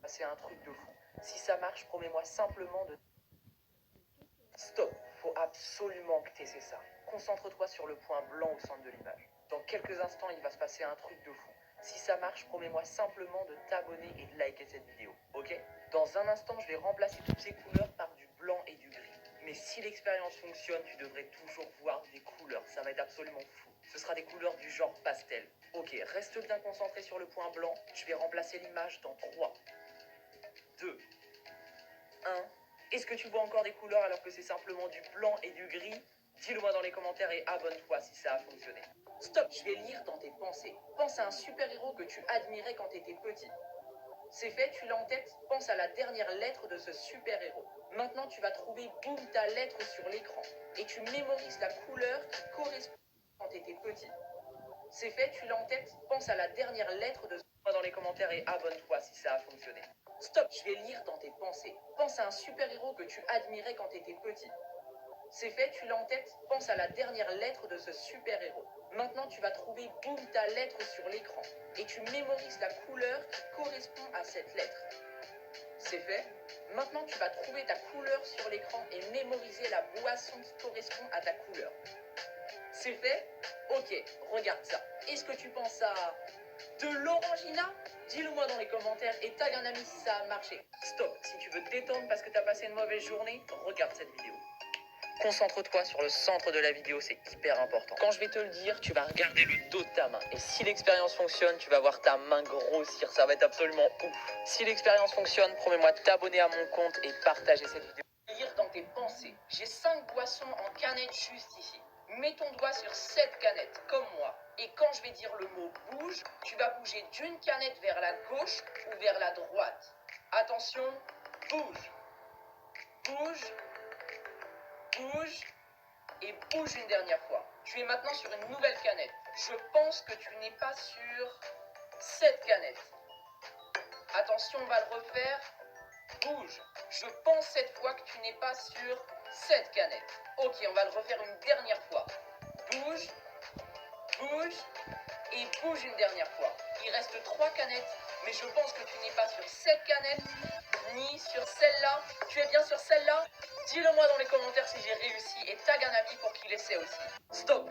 C'est un truc de fou. Si ça marche, promets-moi simplement de... Stop, faut absolument que tu essaies ça. Concentre-toi sur le point blanc au centre de l'image. Dans quelques instants, il va se passer un truc de fou. Si ça marche, promets-moi simplement de t'abonner et de liker cette vidéo, ok? Dans un instant, je vais remplacer toutes ces couleurs par du blanc et du gris. Mais si l'expérience fonctionne, tu devrais toujours voir des couleurs. Ça va être absolument fou. Ce sera des couleurs du genre pastel. Ok, reste bien concentré sur le point blanc. Je vais remplacer l'image dans 3, 2, 1. Est-ce que tu vois encore des couleurs alors que c'est simplement du blanc et du gris? Dis-le-moi dans les commentaires et abonne-toi si ça a fonctionné. Stop, je vais lire dans tes pensées. Pense à un super-héros que tu admirais quand tu étais petit. C'est fait, tu l'as en tête? Pense à la dernière lettre de ce super-héros. Maintenant, tu vas trouver, boum, ta lettre sur l'écran. Et tu mémorises la couleur qui correspond quand tu étais petit. C'est fait, tu l'as en tête? Pense à la dernière lettre de... dans les commentaires et abonne-toi si ça a fonctionné. Stop, je vais lire dans tes pensées. Pense à un super-héros que tu admirais quand tu étais petit. C'est fait, tu l'as en tête? Pense à la dernière lettre de ce super-héros. Maintenant, tu vas trouver, boum, ta lettre sur l'écran. Et tu mémorises la couleur qui correspond à cette lettre. C'est fait. Maintenant, tu vas trouver ta couleur sur l'écran et mémoriser la boisson qui correspond à ta couleur. C'est fait? Ok, regarde ça. Est-ce que tu penses à de l'orangina? Dis-le-moi dans les commentaires et tag un ami si ça a marché. Stop, si tu veux te détendre parce que t'as passé une mauvaise journée, regarde cette vidéo. Concentre-toi sur le centre de la vidéo, c'est hyper important. Quand je vais te le dire, tu vas regarder le dos de ta main. Et si l'expérience fonctionne, tu vas voir ta main grossir. Ça va être absolument ouf. Si l'expérience fonctionne, promets-moi de t'abonner à mon compte et partager cette vidéo. Lire dans tes pensées. J'ai 5 boissons en canette juste ici. Mets ton doigt sur cette canette, comme moi. Et quand je vais dire le mot bouge, tu vas bouger d'une canette vers la gauche ou vers la droite. Attention, bouge. Bouge. Bouge. Et bouge une dernière fois. Tu es maintenant sur une nouvelle canette. Je pense que tu n'es pas sur cette canette. Attention, on va le refaire. Bouge. Je pense cette fois que tu n'es pas sur cette canette. Ok, on va le refaire une dernière fois. Bouge, bouge et bouge une dernière fois. Il reste 3 canettes, mais je pense que tu n'es pas sur cette canette, ni sur celle-là. Tu es bien sur celle-là? Dis-le-moi dans les commentaires si j'ai réussi et tag un ami pour qu'il essaie aussi. Stop!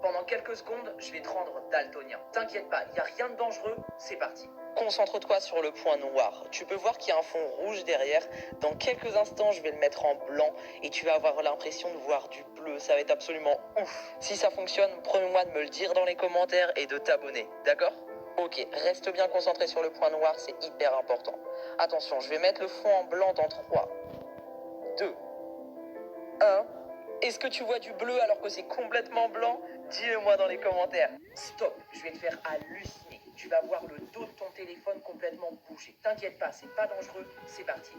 Pendant quelques secondes, je vais te rendre daltonien. T'inquiète pas, il n'y a rien de dangereux, c'est parti. Concentre-toi sur le point noir. Tu peux voir qu'il y a un fond rouge derrière. Dans quelques instants, je vais le mettre en blanc et tu vas avoir l'impression de voir du bleu. Ça va être absolument ouf. Si ça fonctionne, promets-moi de me le dire dans les commentaires et de t'abonner, d'accord? Ok, reste bien concentré sur le point noir, c'est hyper important. Attention, je vais mettre le fond en blanc dans 3, 2, 1. Est-ce que tu vois du bleu alors que c'est complètement blanc? Dis-le-moi dans les commentaires. Stop, je vais te faire halluciner. Tu vas voir le dos de ton téléphone complètement bouger. T'inquiète pas, c'est pas dangereux, c'est parti.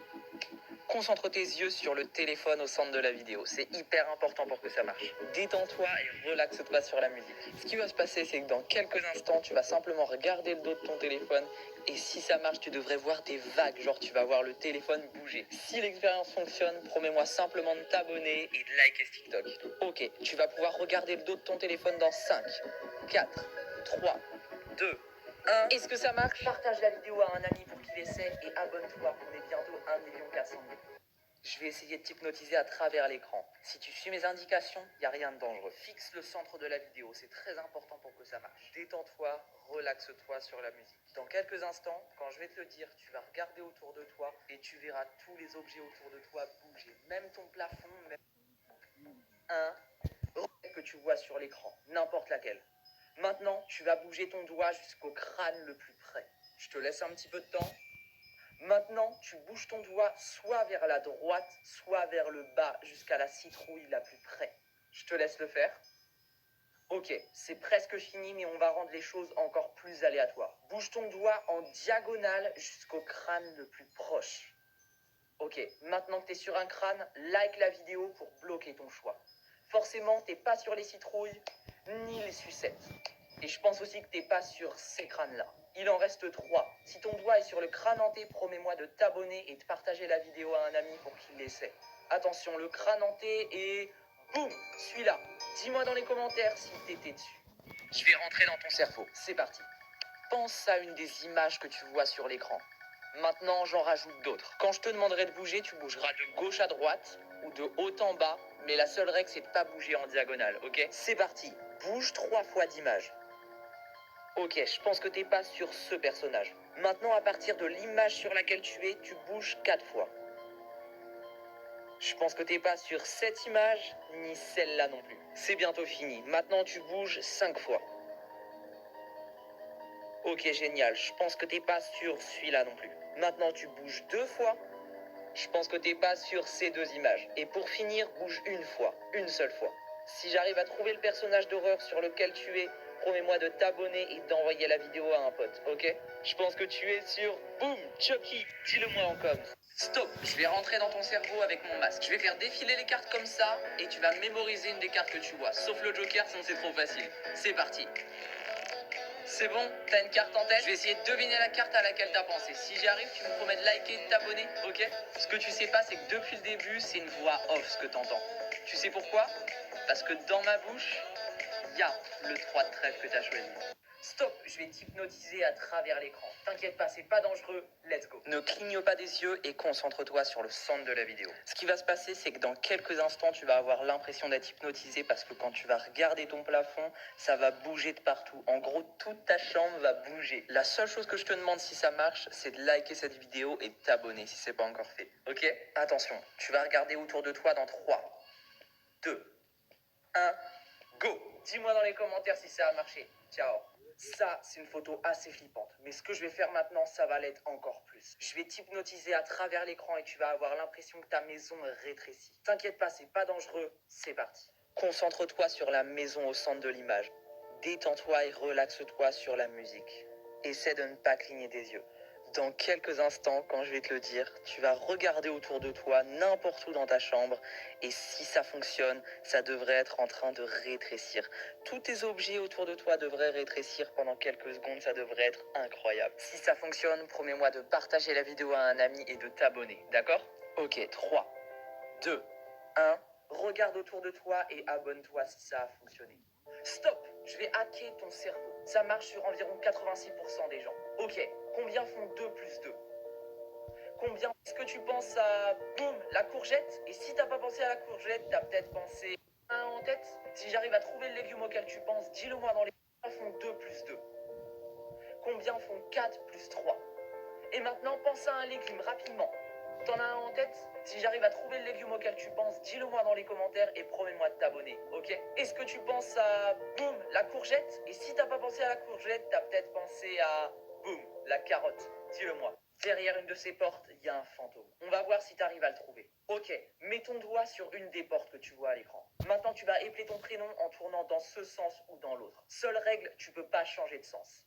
Concentre tes yeux sur le téléphone au centre de la vidéo. C'est hyper important pour que ça marche. Détends-toi et relaxe-toi sur la musique. Ce qui va se passer, c'est que dans quelques instants, tu vas simplement regarder le dos de ton téléphone. Et si ça marche, tu devrais voir des vagues. Genre, tu vas voir le téléphone bouger. Si l'expérience fonctionne, promets-moi simplement de t'abonner et de liker ce TikTok. Ok, tu vas pouvoir regarder le dos de ton téléphone dans 5, 4, 3, 2, 1. Est-ce que ça marche? Partage la vidéo à un ami pour qu'il essaie et abonne-toi. On est bientôt 1 400 000. Je vais essayer de t'hypnotiser à travers l'écran. Si tu suis mes indications, il n'y a rien de dangereux. Fixe le centre de la vidéo, c'est très important pour que ça marche. Détends-toi, relaxe-toi sur la musique. Dans quelques instants, quand je vais te le dire, tu vas regarder autour de toi et tu verras tous les objets autour de toi bouger. Même ton plafond, même un que tu vois sur l'écran, n'importe laquelle. Maintenant, tu vas bouger ton doigt jusqu'au crâne le plus près. Je te laisse un petit peu de temps. Maintenant, tu bouges ton doigt soit vers la droite, soit vers le bas, jusqu'à la citrouille la plus près. Je te laisse le faire. Ok, c'est presque fini, mais on va rendre les choses encore plus aléatoires. Bouge ton doigt en diagonale jusqu'au crâne le plus proche. Ok, maintenant que tu es sur un crâne, like la vidéo pour bloquer ton choix. Forcément, t'es pas sur les citrouilles, ni les sucettes. Et je pense aussi que t'es pas sur ces crânes-là. Il en reste 3. Si ton doigt est sur le crâne hanté, promets-moi de t'abonner et de partager la vidéo à un ami pour qu'il l'essaie. Attention, le crâne hanté et... boum, celui-là. Dis-moi dans les commentaires si t'étais dessus. Je vais rentrer dans ton cerveau. C'est parti. Pense à une des images que tu vois sur l'écran. Maintenant, j'en rajoute d'autres. Quand je te demanderai de bouger, tu bougeras de gauche à droite ou de haut en bas, mais la seule règle, c'est de pas bouger en diagonale, ok? C'est parti. Bouge 3 fois d'image. Ok, je pense que t'es pas sur ce personnage. Maintenant, à partir de l'image sur laquelle tu es, tu bouges 4 fois. Je pense que t'es pas sur cette image, ni celle-là non plus. C'est bientôt fini. Maintenant, tu bouges 5 fois. Ok, génial. Je pense que t'es pas sur celui-là non plus. Maintenant, tu bouges 2 fois. Je pense que t'es pas sur ces 2 images. Et pour finir, bouge une fois. Une seule fois. Si j'arrive à trouver le personnage d'horreur sur lequel tu es, promets-moi de t'abonner et d'envoyer la vidéo à un pote, ok? Je pense que tu es sur Boom Chucky. Dis-le-moi en com. Stop, je vais rentrer dans ton cerveau avec mon masque. Je vais faire défiler les cartes comme ça et tu vas mémoriser une des cartes que tu vois. Sauf le Joker, sinon c'est trop facile. C'est parti. C'est bon, t'as une carte en tête. Je vais essayer de deviner la carte à laquelle t'as pensé. Si j'y arrive, tu me promets de liker et de t'abonner, ok? Ce que tu sais pas, c'est que depuis le début, c'est une voix off ce que t'entends. Tu sais pourquoi? Parce que dans ma bouche, il y a le 3 de trèfle que t'as choisi. Stop, je vais t'hypnotiser à travers l'écran. T'inquiète pas, c'est pas dangereux, let's go. Ne cligne pas des yeux et concentre-toi sur le centre de la vidéo. Ce qui va se passer, c'est que dans quelques instants, tu vas avoir l'impression d'être hypnotisé parce que quand tu vas regarder ton plafond, ça va bouger de partout. En gros, toute ta chambre va bouger. La seule chose que je te demande si ça marche, c'est de liker cette vidéo et de t'abonner si c'est pas encore fait. Ok? Attention, tu vas regarder autour de toi dans 3, 2, 1, go! Dis-moi dans les commentaires si ça a marché. Ciao! Ça, c'est une photo assez flippante. Mais ce que je vais faire maintenant, ça va l'être encore plus. Je vais t'hypnotiser à travers l'écran et tu vas avoir l'impression que ta maison rétrécit. T'inquiète pas, c'est pas dangereux. C'est parti. Concentre-toi sur la maison au centre de l'image. Détends-toi et relaxe-toi sur la musique. Essaie de ne pas cligner des yeux. Dans quelques instants, quand je vais te le dire, tu vas regarder autour de toi, n'importe où dans ta chambre, et si ça fonctionne, ça devrait être en train de rétrécir. Tous tes objets autour de toi devraient rétrécir pendant quelques secondes, ça devrait être incroyable. Si ça fonctionne, promets-moi de partager la vidéo à un ami et de t'abonner, d'accord? Ok, 3, 2, 1, regarde autour de toi et abonne-toi si ça a fonctionné. Stop! Je vais hacker ton cerveau. Ça marche sur environ 86% des gens. Ok, combien font 2 plus 2? Combien est-ce que tu penses à... boum, la courgette? Et si t'as pas pensé à la courgette, t'as peut-être pensé à un en tête? Si j'arrive à trouver le légume auquel tu penses, dis-le moi dans les... Combien font 2 plus 2? Combien font 4 plus 3? Et maintenant, pense à un légume rapidement. T'en as un en tête? Si j'arrive à trouver le légume auquel tu penses, dis-le moi dans les commentaires et promets-moi de t'abonner, ok? Est-ce que tu penses à, boum, la courgette? Et si t'as pas pensé à la courgette, t'as peut-être pensé à, boum, la carotte. Dis-le moi. Derrière une de ces portes, il y a un fantôme. On va voir si t'arrives à le trouver. Ok, mets ton doigt sur une des portes que tu vois à l'écran. Maintenant, tu vas épeler ton prénom en tournant dans ce sens ou dans l'autre. Seule règle, tu peux pas changer de sens.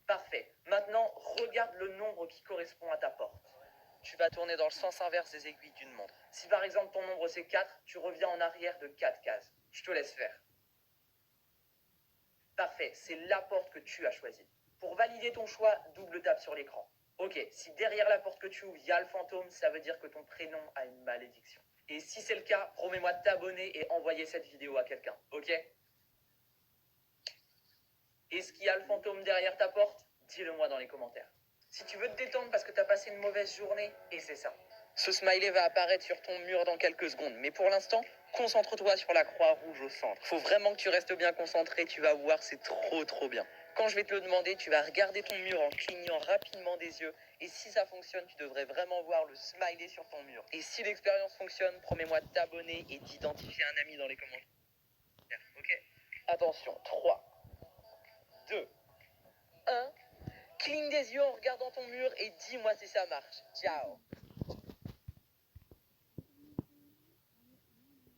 Parfait. Maintenant, regarde le nombre qui correspond à ta porte. Tu vas tourner dans le sens inverse des aiguilles d'une montre. Si par exemple ton nombre c'est 4, tu reviens en arrière de 4 cases. Je te laisse faire. Parfait, c'est la porte que tu as choisie. Pour valider ton choix, double tape sur l'écran. Ok, si derrière la porte que tu ouvres, il y a le fantôme, ça veut dire que ton prénom a une malédiction. Et si c'est le cas, promets-moi de t'abonner et envoyer cette vidéo à quelqu'un, ok? Est-ce qu'il y a le fantôme derrière ta porte? Dis-le moi dans les commentaires. Si tu veux te détendre parce que t'as passé une mauvaise journée, et c'est ça. Ce smiley va apparaître sur ton mur dans quelques secondes, mais pour l'instant, concentre-toi sur la croix rouge au centre. Faut vraiment que tu restes bien concentré, tu vas voir, c'est trop bien. Quand je vais te le demander, tu vas regarder ton mur en clignant rapidement des yeux, et si ça fonctionne, tu devrais vraiment voir le smiley sur ton mur. Et si l'expérience fonctionne, promets-moi de t'abonner et d'identifier un ami dans les commentaires, ok? Attention, 3, 2, 1... Cligne des yeux en regardant ton mur et dis-moi si ça marche. Ciao.